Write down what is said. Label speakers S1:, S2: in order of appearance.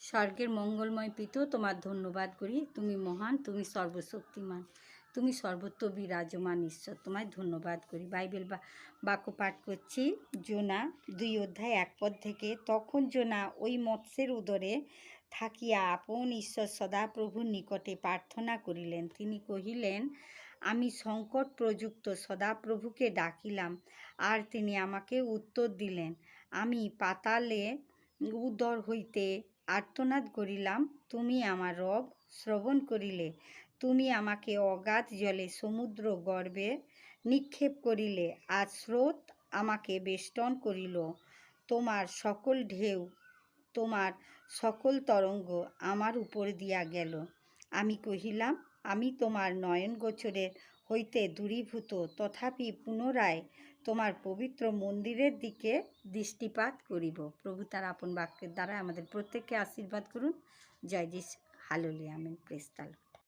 S1: স্বর্গের মঙ্গলময় পিতু, তোমার ধন্যবাদ করি। তুমি মহান, তুমি সর্বশক্তিমান, তুমি সর্বত্র বিরাজমান ঈশ্বর, তোমায় ধন্যবাদ করি। বাইবেল বাক্য পাঠ করছি জোনা 2 অধ্যায় 1 পদ থেকে। তখন জোনা ওই মৎস্যের উদরে থাকিয়া আপন ঈশ্বর সদাপ্রভুর নিকটে প্রার্থনা করিলেন। তিনি কহিলেন, আমি সংকট প্রযুক্ত সদাপ্রভুকে ডাকিলাম, আর তিনি আমাকে উত্তর দিলেন। আমি পাতালে উদর হইতে আর্তনাদ করিলাম, তুমি আমার রব শ্রবণ করিলে। তুমি আমাকে অগাধ জলে সমুদ্র গর্ভে নিক্ষেপ করিলে, আর স্রোত আমাকে বেষ্টন করিল। তোমার সকল ঢেউ, তোমার সকল তরঙ্গ আমার উপর দিয়া গেল। আমি কহিলাম, আমি তোমার নয়নগোচরের হইতে দূরীভূত, তথাপি পুনরায় তোমার পবিত্র মন্দিরের দিকে দৃষ্টিপাত করিব। প্রভু তার আপন বাক্যের দ্বারা আমাদের প্রত্যেককে আশীর্বাদ করুন। জয় যিশু, hallelujah, amen, praise the Lord.